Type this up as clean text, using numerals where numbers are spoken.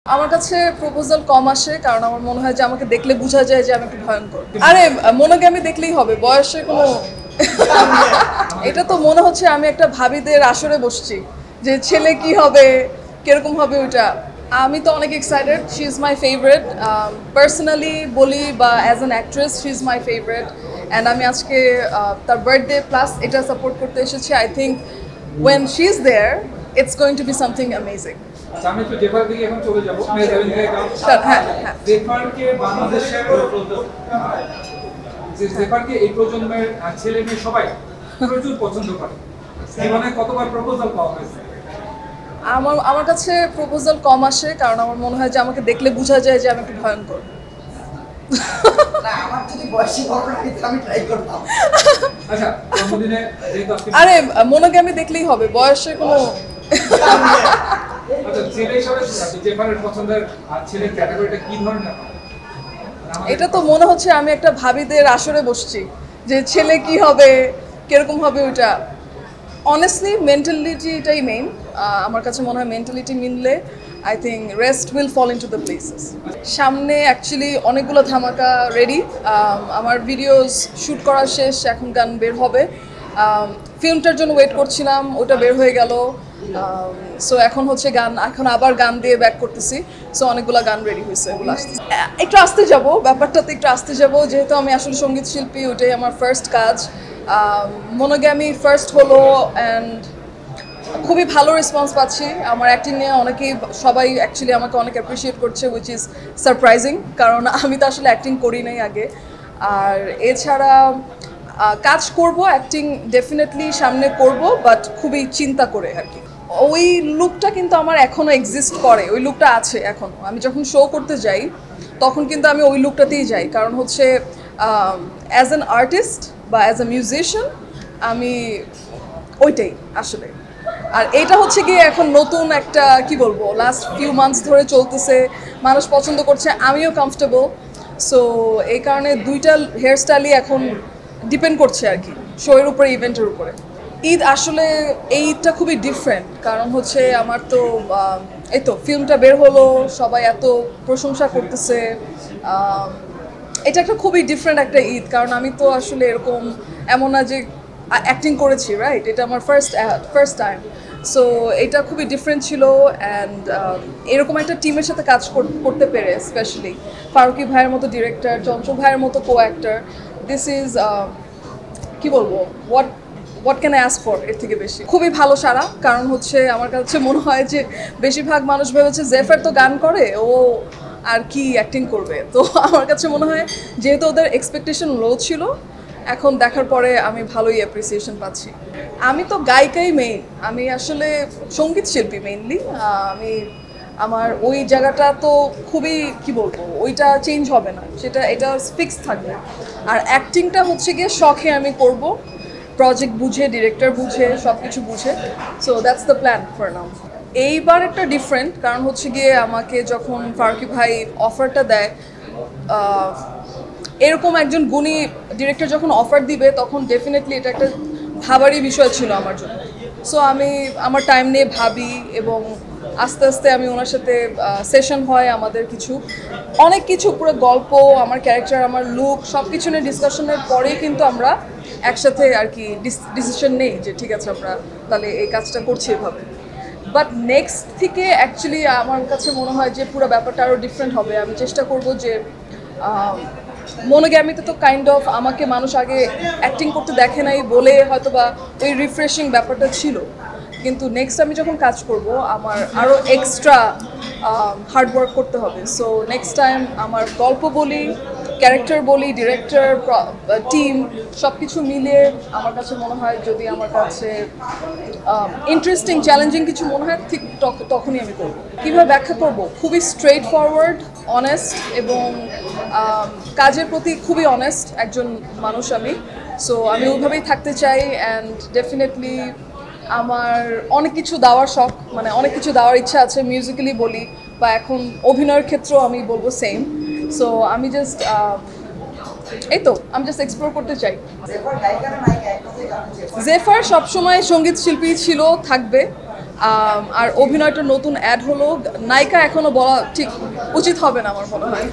আমার কাছে প্রপোজাল কম আসে কারণ আমার মনে হয় যে আমাকে দেখলে বোঝা যায় যে আমি একটু ভয়ঙ্কর। আরে মনোগ্যামি দেখলেই হবে, বয়সে কোনো এটা তো মনে হচ্ছে আমি একটা ভাবিদের আসরে বসছি যে ছেলে কি হবে কিরকম হবে ওইটা। আমি তো অনেক excited. She is my favourite personally বলি বা as an actress she is my favourite and আমি আজকে তার বার্থডে প্লাস এটা সাপোর্ট করতে এসেছি। I think when she is there it's going to be something amazing. আমি তো জেফার দিকে এখন চলে যাব। জেফারকে বাংলাদেশের জেফারকে এই প্রজন্মের ছেলে মেয়ে সবাই প্রচুর পছন্দ করে। জীবনে কতবার প্রপোজাল পাওয়া হয়েছে? আমার কাছে প্রপোজাল কম আসে কারণ আমার মনে হয় যে আমাকে দেখলে বোঝা যায় যে আমি একটু ভয়ঙ্কর। আরে মনোগ্যামি দেখলেই হবে, বয়সে কোনো এটা তো মনে হচ্ছে আমি একটা ভাবিদের আসরে বসছি যে ছেলে কি হবে কিরকম হবে ওইটা। অনেস্টলি মেন্টালিটিটাই মেইন। আমার কাছে মনে হয় মেন্টালিটি মিললে I think rest will fall into the places. সামনে অ্যাকচুয়ালি অনেকগুলো ধামাকা রেডি। আমার ভিডিওস শ্যুট করা শেষ, এখন গান বের হবে। ফিল্মটার জন্য ওয়েট করছিলাম, ওটা বের হয়ে গেল। সো এখন হচ্ছে গান, এখন আবার গান দিয়ে ব্যাক করতেছি। সো অনেকগুলো গান রেডি হয়েছে, এগুলো আসতেছে। একটু আসতে যাব, ব্যাপারটাতে একটু আসতে যাব, যেহেতু আমি আসলে সঙ্গীত শিল্পী, ওটাই আমার ফার্স্ট কাজ। মনোগ্যামি ফার্স্ট হলো অ্যান্ড খুবই ভালো রেসপন্স পাচ্ছি। আমার অ্যাক্টিং নিয়ে অনেকেই সবাই অ্যাকচুয়ালি আমাকে অনেক অ্যাপ্রিসিয়েট করছে, উইচ ইজ সারপ্রাইজিং, কারণ আমি তো আসলে অ্যাক্টিং করি নাই আগে। আর এছাড়া কাজ করব, অ্যাক্টিং ডেফিনেটলি সামনে করব, বাট খুবই চিন্তা করে আর কি। ওই লুকটা কিন্তু আমার এখনও এক্সিস্ট করে, ওই লুকটা আছে এখনও। আমি যখন শো করতে যাই তখন কিন্তু আমি ওই লুকটাতেই যাই, কারণ হচ্ছে অ্যাজ অ্যান আর্টিস্ট বা অ্যাজ এ মিউজিশিয়ান আমি ওইটাই আসলে। আর এটা হচ্ছে গিয়ে এখন নতুন একটা কি বলবো, লাস্ট ফিউ মান্থস ধরে চলতেছে, মানুষ পছন্দ করছে, আমিও কমফর্টেবল। সো এই কারণে দুইটা হেয়ার স্টাইলই এখন ডিপেন্ড করছে আর কি, শোয়ের উপরে, ইভেন্টের উপরে। ঈদ আসলে এই ঈদটা খুবই ডিফারেন্ট, কারণ হচ্ছে আমার তো এই তো ফিল্মটা বের হলো, সবাই এত প্রশংসা করতেছে। এটা একটা খুবই ডিফারেন্ট একটা ঈদ, কারণ আমি তো আসলে এরকম এমন না যে অ্যাক্টিং করেছি, রাইট? এটা আমার ফার্স্ট টাইম। সো এটা খুবই ডিফারেন্ট ছিল অ্যান্ড এরকম একটা টিমের সাথে কাজ করতে পেরে, স্পেশালি ফারুকি ভাইয়ের মতো ডিরেক্টর, চঞ্চল ভাইয়ের মতো কো অ্যাক্টর, দিস ইজ কি বলবো, what can I ask for, এর থেকে বেশি। খুবই ভালো সারা, কারণ হচ্ছে আমার কাছে মনে হয় যে বেশিরভাগ মানুষ ভেবেছে জেফার তো গান করে, ও আর কি অ্যাক্টিং করবে। তো আমার কাছে মনে হয় যেহেতু ওদের এক্সপেকটেশন লো ছিল, এখন দেখার পরে আমি ভালোই অ্যাপ্রিসিয়েশন পাচ্ছি। আমি তো গায়িকাই মেইন, আমি আসলে সঙ্গীত শিল্পী মেইনলি। আমি আমার ওই জায়গাটা তো খুবই কি বলবো, ওইটা চেঞ্জ হবে না, এটা ফিক্স থাকবে। আর অ্যাক্টিংটা হচ্ছে গিয়ে শখে আমি করব, প্রজেক্ট বুঝে, ডিরেক্টর বুঝে, সব কিছু বুঝে। So that's the plan for now. এইবার একটা ডিফারেন্ট, কারণ হচ্ছে গিয়ে আমাকে যখন ফারুকি ভাই অফারটা দেয়, এরকম একজন গুণী ডিরেক্টর যখন অফার দিবে, তখন ডেফিনেটলি এটা একটা ভাবারই বিষয় ছিল আমার জন্য। সো আমি আমার টাইম নিয়ে ভাবি এবং আস্তে আস্তে আমি ওনার সাথে সেশন হয়, আমাদের অনেক কিছু পুরো গল্প, আমার ক্যারেক্টার, আমার লুক, সব কিছু নিয়ে ডিসকাশনের পরেই কিন্তু আমরা একসাথে আর কি ডিসিশন নেই যে ঠিক আছে আমরা তাহলে এই কাজটা করছি এভাবে। বাট নেক্সট থেকে অ্যাকচুয়ালি আমার কাছে মনে হয় যে পুরো ব্যাপারটা আরও ডিফারেন্ট হবে। আমি চেষ্টা করব যে মনোগ্যামিতে তো কাইন্ড অফ আমাকে মানুষ আগে অ্যাক্টিং করতে দেখে নাই বলে হয়তো বা ওই রিফ্রেশিং ব্যাপারটা ছিল, কিন্তু নেক্সট আমি যখন কাজ করব আমার আরও এক্সট্রা হার্ডওয়ার্ক করতে হবে। সো নেক্সট টাইম আমার গল্প বলি, ক্যারেক্টার বলি, ডিরেক্টর, টিম, সব কিছু মিলিয়ে আমার কাছে মনে হয় যদি আমার কাছে ইন্টারেস্টিং, চ্যালেঞ্জিং কিছু মনে হয়, ঠিক তখনই আমি করব। কীভাবে ব্যাখ্যা করব? খুবই স্ট্রেট ফরওয়ার্ড, অনেস্ট এবং কাজের প্রতি খুবই অনেস্ট একজন মানুষ আমি। সো আমি ওইভাবেই থাকতে চাই অ্যান্ড ডেফিনেটলি আমার অনেক কিছু দেওয়ার শখ, মানে অনেক কিছু দেওয়ার ইচ্ছা আছে, মিউজিক্যালি বলি বা এখন অভিনয়ের ক্ষেত্রেও আমি বলবো সেম। সো আমি জাস্ট আমি জাস্ট এক্সপ্লোর করতে চাই। জেফার সবসময় সঙ্গীত শিল্পী ছিল, থাকবে। আর অভিনয়টা নতুন অ্যাড হলো, নায়িকা এখনো বলা ঠিক উচিত হবে না আমার মনে হয়।